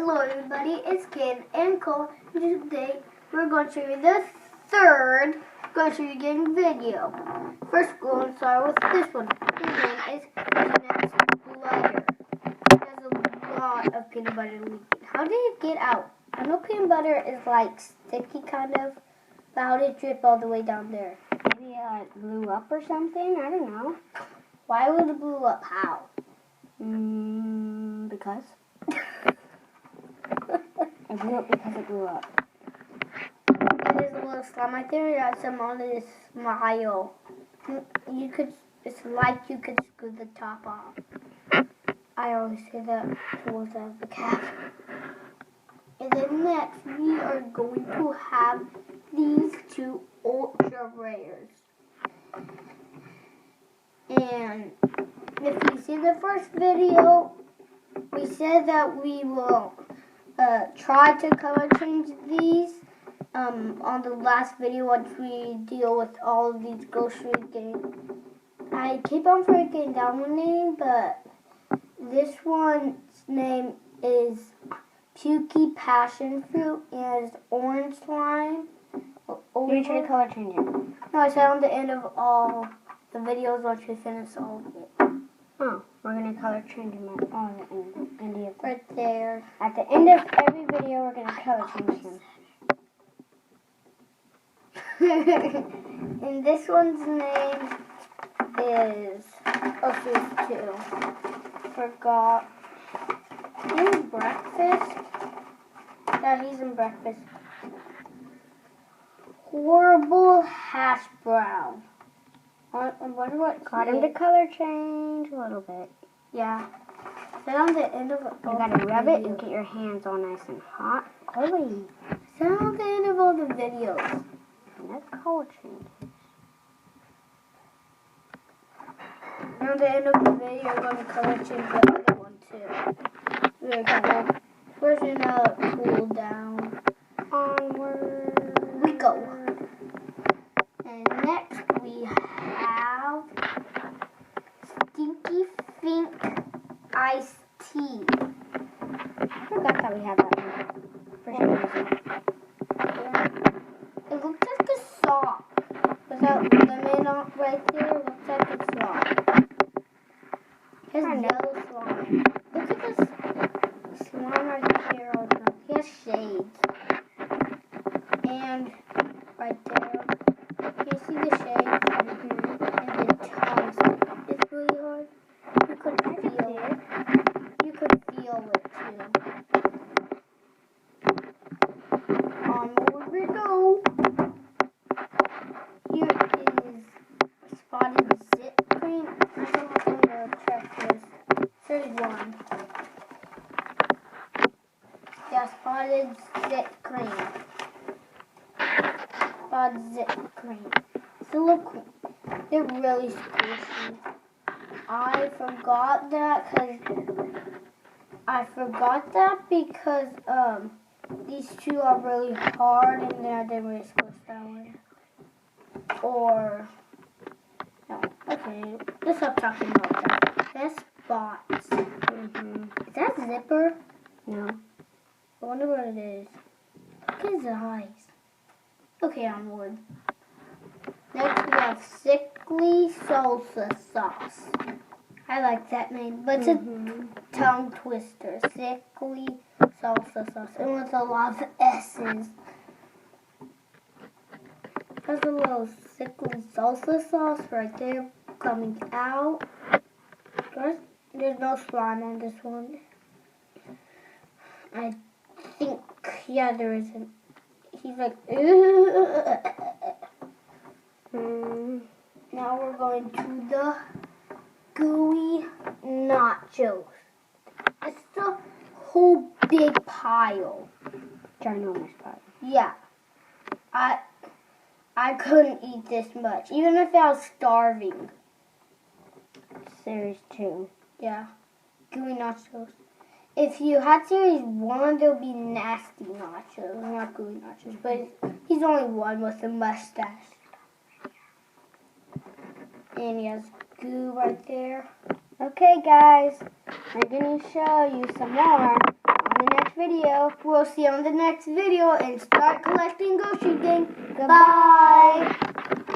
Hello everybody, it's Ken and Cole, and today we're going to show you the third grocery game video. First, we're going to start with this one. His name is Peanut Butter. There's a lot of peanut butter leaking. How did it get out? I know peanut butter is like sticky kind of, but how did it drip all the way down there? Maybe it blew up or something? I don't know. Why would it blow up? How? Because. It blew up because it blew up. And there's a little slime. I think we got some on this smile. It's like you could screw the top off. I always say that towards the cap. And then next, we are going to have these two ultra rares. And if you see the first video, we said that we will try to color change these on the last video once we deal with all of these grocery games. I keep on forgetting that one name, but this one's name is Yucky Passion Fruit and it's orange slime. You're trying to color change it. No, I said on the end of all the videos once we finish all of it. Oh, we're going to color change them at all the end of them. Right there. At the end of every video, we're going to color change them. And this one's name is, oh, there's two. Forgot. He's breakfast. Yeah, he's in breakfast. Horrible hash brown. I wonder what Got him to color change a little bit. Yeah. Then on the end of it. You got to rub it and get your hands all nice and hot. Oily. Then on the end of all the videos. And that's color change. And on the end of the video, I'm going to color change the other one too. Very cool. We're going to cool down. Onward we go. And next we have Stinky Fink Iced Tea. I forgot that we had that one. For some reason. It looks like a sock. Without lemon on right there, it looks like a sock. It has yellow slime. Look at this slime right here. He has shades. And right there, you see the shades and the tongues. It's really hard. You could feel it. You could feel it too. Onward we go. Here is spotted zip cream. I don't know if I'm going to check this. There's one. Yeah, spotted zip cream. Zip cream. So look, they're really squishy. I forgot because these two are really hard and they're really squished that way. Or no, okay, let's stop talking about that. That's spots. Is that a zipper? No. I wonder what it is. Look at his eyes. Okay, onward. Next we have Sickly Salsa Sauce. I like that name, but it's a tongue twister. Sickly Salsa Sauce. And with a lot of S's. There's a little Sickly Salsa Sauce right there coming out. There's no slime on this one. I think, yeah, there isn't. He's like, Now we're going to the gooey nachos. It's a whole big pile. Ginormous pile. Yeah. I couldn't eat this much, even if I was starving. Series 2. Yeah. Gooey nachos. If you had series 1, there would be nasty nachos, not gooey nachos. But he's only one with a mustache. And he has goo right there. Okay, guys, we're going to show you some more on the next video. video. We'll see you on the next video and start collecting grocery things. Goodbye. Bye.